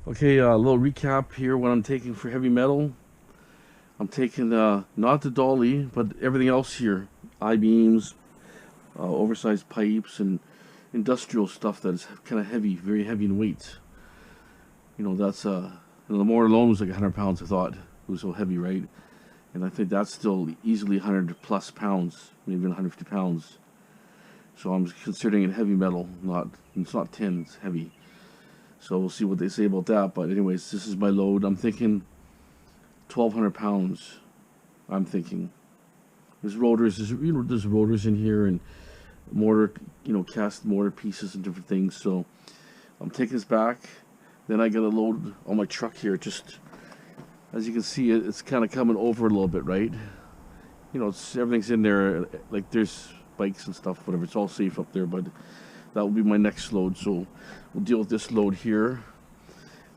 Okay, a little recap here. What I'm taking for heavy metal. I'm taking not the dolly, but everything else here. I-beams, oversized pipes, and industrial stuff that's kind of heavy, very heavy in weight. You know, that's the motor alone was like 100 pounds. I thought it was so heavy, right? And I think that's still easily 100 plus pounds, maybe even 150 pounds. So I'm considering it heavy metal. It's not tin. It's heavy. So we'll see what they say about that. But anyways, this is my load. I'm thinking 1,200 pounds. I'm thinking there's rotors. There's rotors in here and mortar, cast mortar pieces and different things. So I'm taking this back. Then I gotta load on my truck here. Just as you can see, it's kind of coming over a little bit, right? Everything's in there. Like there's bikes and stuff, whatever. It's all safe up there, but that will be my next load. So we'll deal with this load here,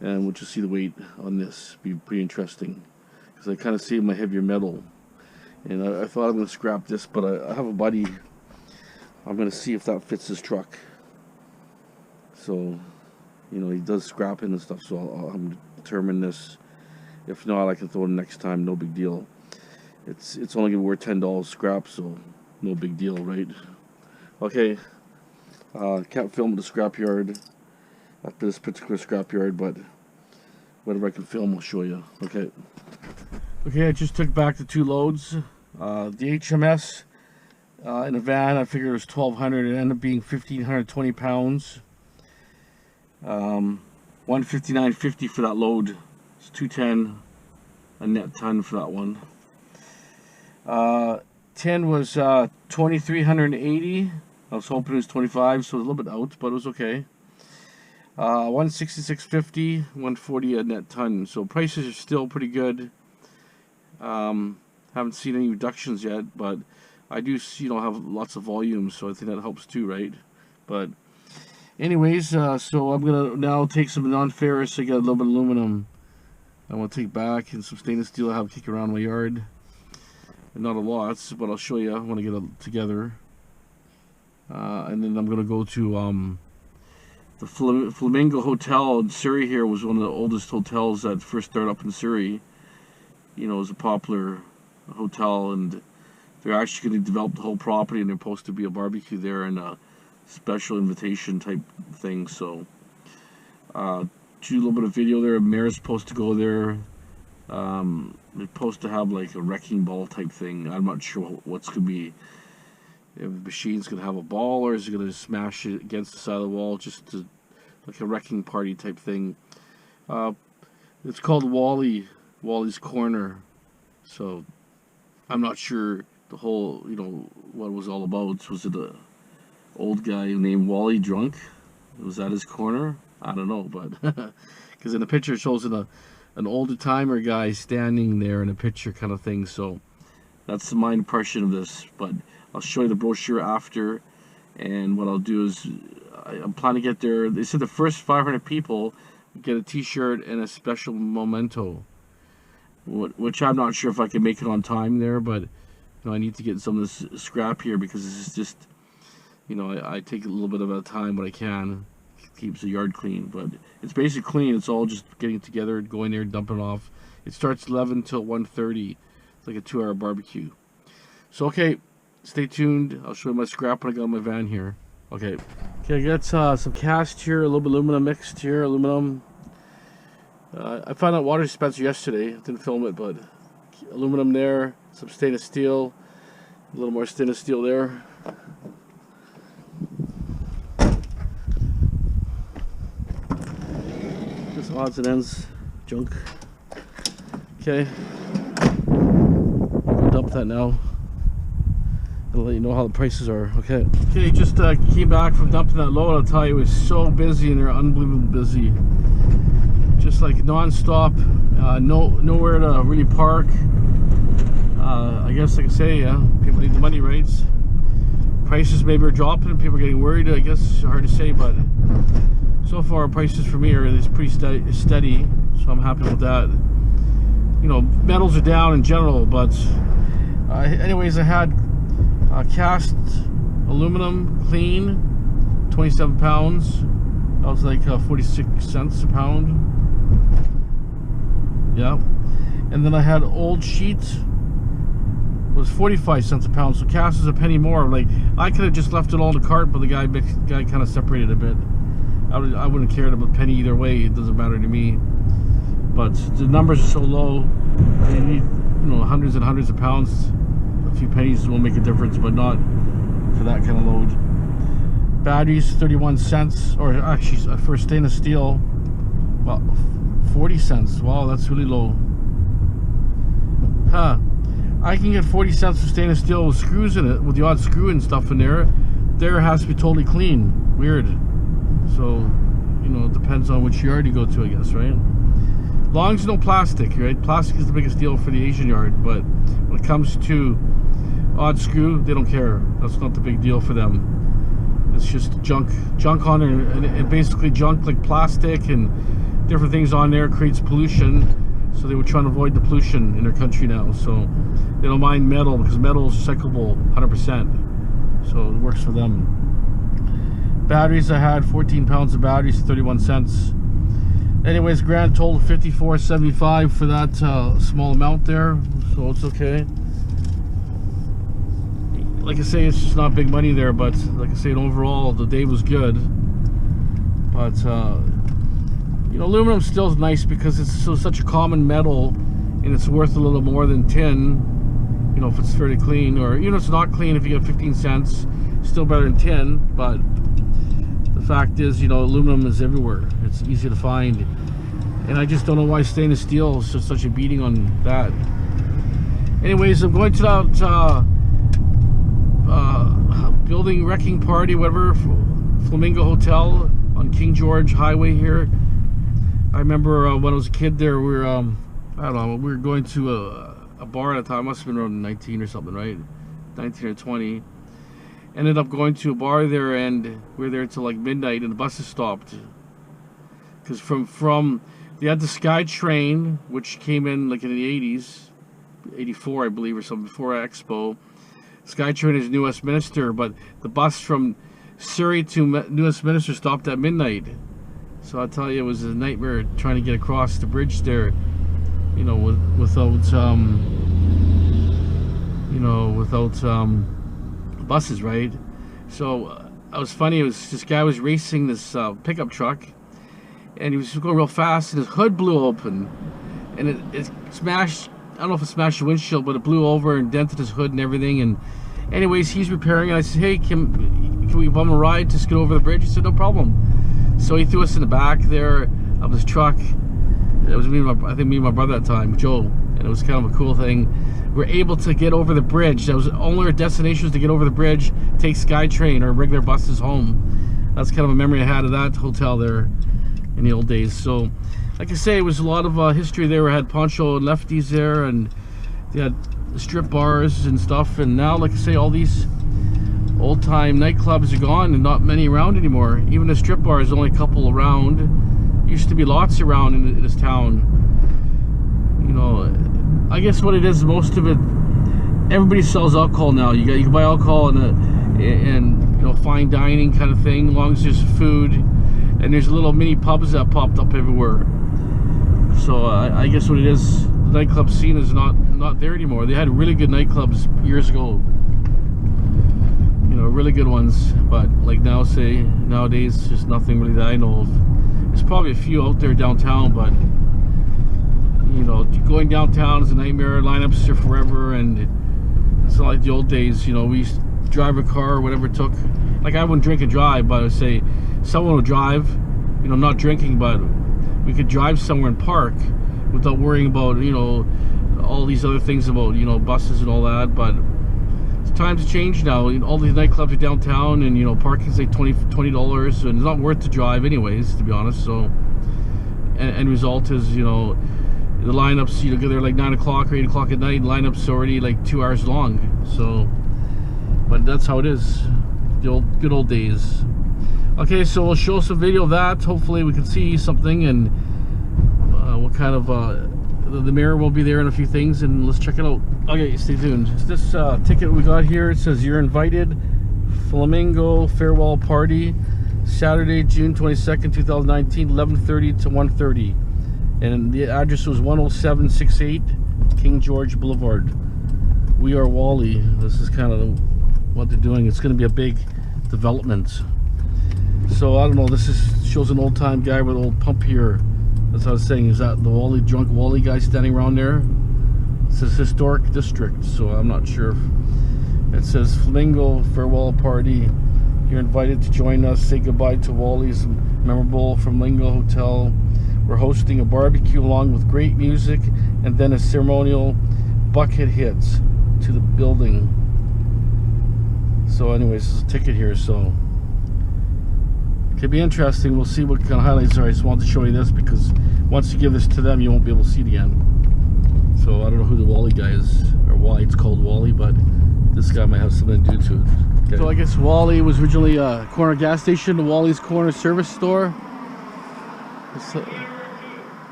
and we'll just see the weight on this. Be pretty interesting, because I kind of saved my heavier metal, and I thought I'm going to scrap this, but I have a buddy. I'm going to see if that fits his truck. So, he does scrapping and stuff, so I'm determine this. If not, I can throw it next time. No big deal. It's only going to be worth $10 scrap, so no big deal, right? Okay. Can't film at the scrapyard at this particular scrapyard, but whatever I can film, I'll show you. Okay, I just took back the two loads. The HMS in a van, I figured it was 1,200. It ended up being 1,520 pounds. 159.50 for that load. It's 210 a net ton for that one. Tin was 2,380. I was hoping it was 25, so it was a little bit out, but it was okay. 166.50, 140 a net ton. So prices are still pretty good. Haven't seen any reductions yet, but I do have lots of volume, so I think that helps too, right? But anyways, so I'm gonna now take some non-ferrous. I got a little bit of aluminum I want to take back, and some stainless steel I have to kick around my yard. And not a lot, but I'll show you when I get it together. And then I'm going to go to the Flamingo Hotel in Surrey. Here was one of the oldest hotels that first started up in Surrey. It was a popular hotel, and they're actually going to develop the whole property, and they're supposed to be a barbecue there and a special invitation type thing. So do a little bit of video there. Mayor's supposed to go there. They're supposed to have like a wrecking ball type thing. I'm not sure what's going to be. If the machine's going to have a ball, or is it going to smash it against the side of the wall, like a wrecking party type thing. It's called Wally's Corner. So I'm not sure the whole, what it was all about. Was it a old guy named Wally drunk? Was that his corner? I don't know, but because in the picture it shows an older timer guy standing there in a picture kind of thing. So that's my impression of this, but I'll show you the brochure after. And what I'll do is I'm planning to get there. They said the first 500 people get a t-shirt and a special memento, which I'm not sure if I can make it on time there, but I need to get some of this scrap here, because this is just I take a little bit of a time when I can. Keeps the yard clean, but it's basically clean. It's all just getting together, going there, dumping it off. It starts 11 till 1:30. It's like a 2-hour barbecue. So okay, stay tuned. I'll show you my scrap when I got my van here. Okay, I got some cast here, a little bit of aluminum mixed here, aluminum. I found out water dispenser yesterday. I didn't film it, but aluminum there, some stainless steel, a little more stainless steel there. Odds and ends junk. Okay, I'll dump that now. I'll let you know how the prices are. Okay, just came back from dumping that load. I'll tell you, it was so busy, and they're unbelievably busy. Just like non-stop. Nowhere to really park. I guess I can say, yeah, people need the money, right? Prices maybe are dropping. People are getting worried. I guess hard to say, but so far prices for me are pretty steady, so I'm happy with that. Metals are down in general, but anyways, I had cast aluminum clean, 27 pounds. That was like 46 cents a pound. Yeah. And then I had old sheet, was 45 cents a pound, so cash is a penny more. Like, I could have just left it all in the cart, but the guy kind of separated a bit. I wouldn't care about a penny either way. It doesn't matter to me. But the numbers are so low. You need, hundreds and hundreds of pounds. A few pennies will make a difference, but not for that kind of load. Batteries, 31 cents, or actually for stainless steel, well, 40 cents. Wow, that's really low. Huh. I can get 40 cents for stainless steel with screws in it, with the odd screw and stuff in there. There it has to be totally clean. Weird. So, it depends on which yard you go to, I guess, right? Long as no plastic, right? Plastic is the biggest deal for the Asian yard, but when it comes to odd screw, they don't care. That's not the big deal for them. It's just junk on there, and basically junk like plastic and different things on there creates pollution. So they were trying to avoid the pollution in their country now. So they don't mind metal because metal is recyclable 100%. So it works for them. Batteries, I had 14 pounds of batteries, 31 cents. Anyways, grand total $54.75 for that small amount there. So it's okay. Like I say, it's just not big money there, but like I say, overall the day was good. But aluminum still is nice because it's such a common metal, and it's worth a little more than tin. If it's fairly clean, or it's not clean. If you get 15 cents, still better than tin. But the fact is, aluminum is everywhere. It's easy to find, and I just don't know why stainless steel is just such a beating on that. Anyways, I'm going to that building wrecking party, whatever, Flamingo Hotel on King George Highway here. I remember when I was a kid there, we were, I don't know, we were going to a bar at the time. I must have been around 19 or something, right? 19 or 20. Ended up going to a bar there, and we were there until like midnight, and the buses stopped. Because from they had the Sky Train, which came in like in the 80s, 84 I believe, or something, before Expo. Sky Train is New Westminster, but the bus from Surrey to New Westminster stopped at midnight. So I'll tell you, it was a nightmare trying to get across the bridge there, without buses, right? So it was funny. It was this guy was racing this pickup truck, and he was going real fast, and his hood blew open, and it smashed. I don't know if it smashed the windshield, but it blew over and dented his hood and everything. And anyways, he's repairing it. I said, hey, can we bum a ride? Just get over the bridge. He said, no problem. So he threw us in the back there of his truck. It was me and my brother at the time, Joe, and it was kind of a cool thing. We were able to get over the bridge. That was only our destination was to get over the bridge, take SkyTrain or regular buses home. That's kind of a memory I had of that hotel there in the old days. So, like I say, it was a lot of history there. We had Poncho and Lefties there, and they had strip bars and stuff. And now, like I say, all these old-time nightclubs are gone and not many around anymore. Even the strip bar is only a couple around. Used to be lots around in this town. I guess what it is, most of it, everybody sells alcohol now. You can buy alcohol and fine dining kind of thing, as long as there's food. And there's little mini pubs that popped up everywhere. So I guess what it is, the nightclub scene is not there anymore. They had really good nightclubs years ago. Really good ones, but like nowadays, there's nothing really that I know of. There's probably a few out there downtown, but going downtown is a nightmare. Lineups are forever, and it's not like the old days. We used to drive a car or whatever it took. Like, I wouldn't drink and drive, but I would say someone would drive, not drinking, but we could drive somewhere and park without worrying about all these other things about buses and all that. But times change now. All these nightclubs are downtown, and parking's like $20, and it's not worth to drive anyways, to be honest. So and result is the lineups, get there like 9 o'clock or 8 o'clock at night, lineups already like 2 hours long. So, but that's how it is, the good old days. Okay, so we'll show some video of that. Hopefully we can see something, and what kind of the mirror will be there and a few things, and let's check it out. Okay, stay tuned. This ticket we got here, it says you're invited, Flamingo farewell party, Saturday, June 22nd, 2019, 11:30 to 1:30. And the address was 10768 King George Boulevard. We are Wally. This is kind of what they're doing. It's going to be a big development. So I don't know. This shows an old-time guy with an old pump here. That's what I was saying. Is that the Wally, drunk Wally guy standing around there? It says historic district, so I'm not sure. It says Flamingo farewell party. You're invited to join us. Say goodbye to Wally's memorable Flamingo Hotel. We're hosting a barbecue along with great music and then a ceremonial bucket hits to the building. So anyways, there's a ticket here, so it could be interesting. We'll see what kind of highlights are. I just wanted to show you this because once you give this to them, you won't be able to see it again. So I don't know who the Wally guy is or why it's called Wally, but this guy might have something to do to it. Okay. So I guess Wally was originally a corner gas station, the Wally's Corner Service Store.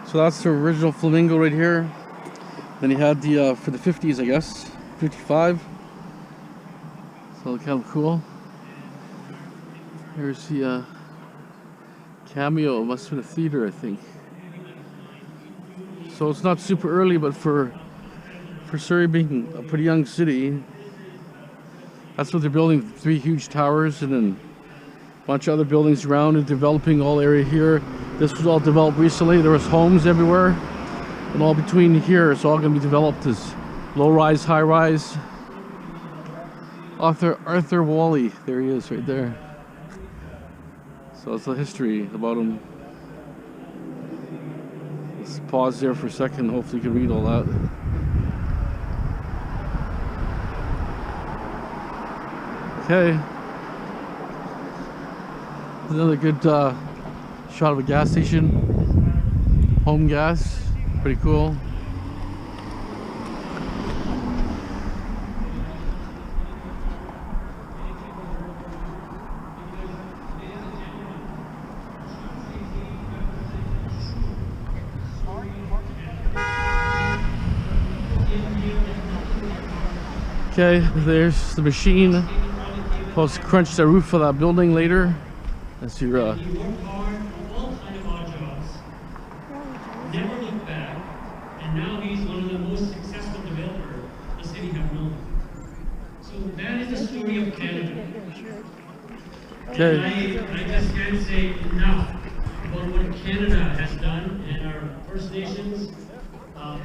So that's the original Flamingo right here. Then he had the, for the 50s, I guess, 55. So kind of cool. Here's the cameo. It must have been a theater, I think. So it's not super early, but for Surrey being a pretty young city, that's what they're building. 3 huge towers and then a bunch of other buildings around and developing all area here. This was all developed recently. There was homes everywhere, and all between here, it's all going to be developed as low-rise, high-rise. Arthur Wally, there he is, right there. So it's the history about him. Let's pause there for a second. Hopefully, you can read all that. Okay. Another good shot of a gas station. Home gas. Pretty cool. Okay, there's the machine. Supposed to crunch the roof of that building later. That's your He worked hard, all kind of odd jobs. Never looked back, and now he's one of the most successful developers the city have known. So that is the story of Canada. Okay. And I just can't say enough about what Canada has done and our First Nations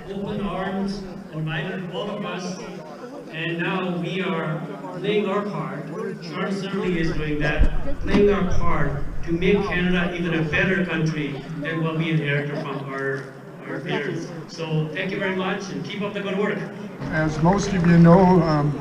open arms, invited all of us, and now we are playing our part. Charles certainly is doing that, playing our part to make Canada even a better country than what we inherited from our parents. So thank you very much and keep up the good work. As most of you know,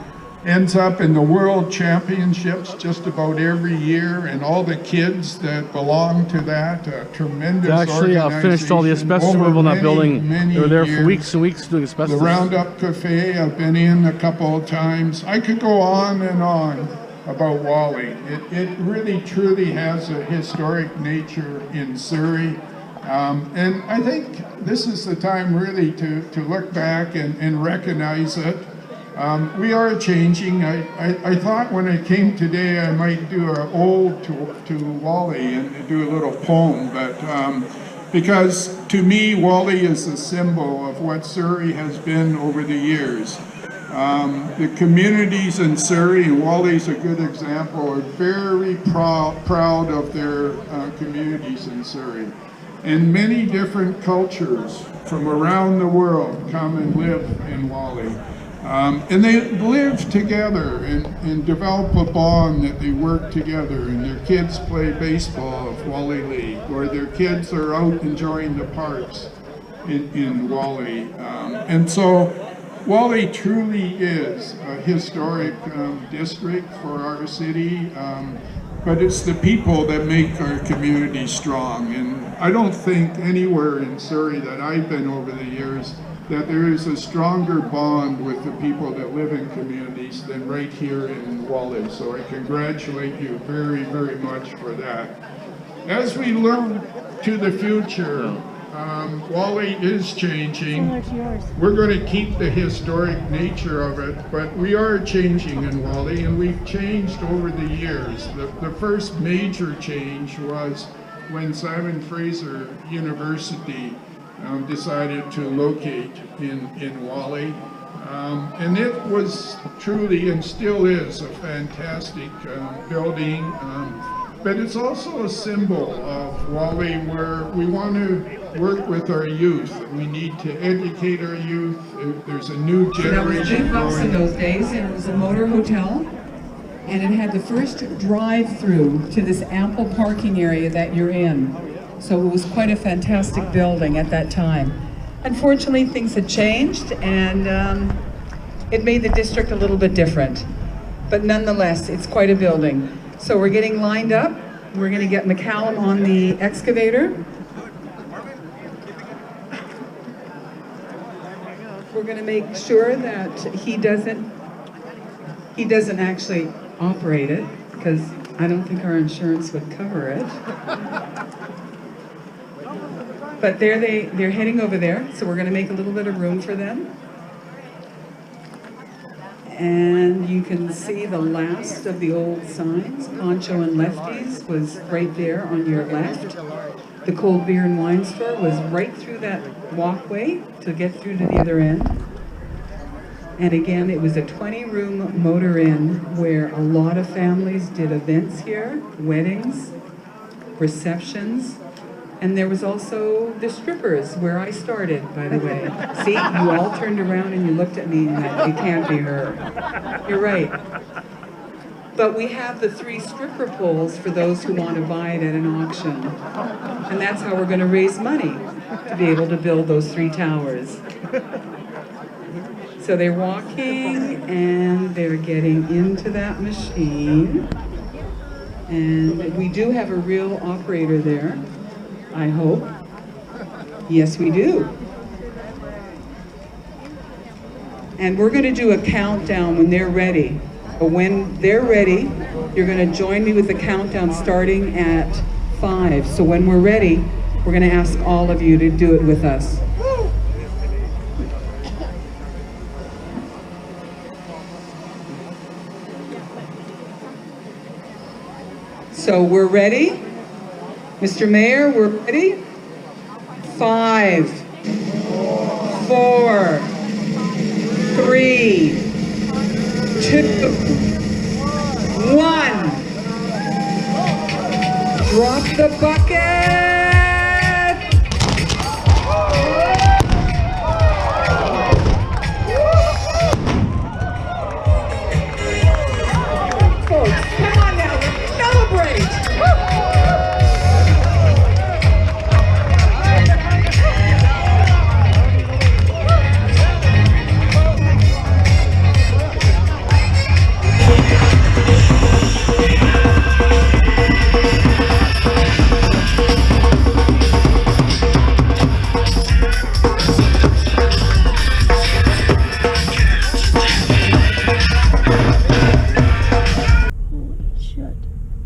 ends up in the World Championships just about every year, and all the kids that belong to that, tremendous actually finished all the asbestos removal in that building. They were there for weeks and weeks doing asbestos. The Roundup Cafe, I've been in a couple of times. I could go on and on about Wally. It really truly has a historic nature in Surrey. And I think this is the time really to look back and recognize it. We are changing. I thought when I came today I might do an ode to Wally and do a little poem, but because to me Wally is a symbol of what Surrey has been over the years. The communities in Surrey, and Wally's a good example, are very proud of their communities in Surrey. And many different cultures from around the world come and live in Wally. And they live together and develop a bond that they work together, and their kids play baseball at Wally League, or their kids are out enjoying the parks in Wally. And so Wally truly is a historic district for our city, but it's the people that make our community strong. And I don't think anywhere in Surrey that I've been over the years that there is a stronger bond with the people that live in communities than right here in Wally. So I congratulate you very, very much for that. As we look to the future, Wally is changing. Similar to yours. We're going to keep the historic nature of it, but we are changing in Wally, and we've changed over the years. The first major change was when Simon Fraser University decided to locate in Wally. And it was truly and still is a fantastic building. But it's also a symbol of Wally, where we want to work with our youth. We need to educate our youth. There's a new generation That was growing. in those days. It was a motor hotel, and it had the first drive-through to this ample parking area that you're in. So it was quite a fantastic building at that time. Unfortunately, things had changed, and it made the district a little bit different. But nonetheless, it's quite a building. So we're getting lined up. We're going to get McCallum on the excavator. We're going to make sure that he doesn't actually operate it, because I don't think our insurance would cover it. But they're heading over there, so we're going to make a little bit of room for them. And you can see the last of the old signs. Poncho and Lefties was right there on your left. The cold beer and wine store was right through that walkway to get through to the other end. And again, it was a 20-room motor inn where a lot of families did events here, weddings, receptions. And there was also the strippers, where I started, by the way. See, you all turned around and you looked at me and went, it can't be her. You're right. But we have the 3 stripper poles for those who want to buy it at an auction. And that's how we're going to raise money to be able to build those 3 towers. So they're walking and they're getting into that machine. And we do have a real operator there. I hope. Yes, we do. And we're going to do a countdown when they're ready. But when they're ready, you're going to join me with the countdown starting at 5. So when we're ready, we're going to ask all of you to do it with us. So we're ready. Mr. Mayor, we're ready? 5, 4, 3, 2, 1. Drop the bucket. Folks, come on now, let's celebrate.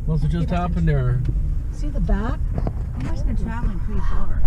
What's just happened there? See the back? You must have been traveling pretty far.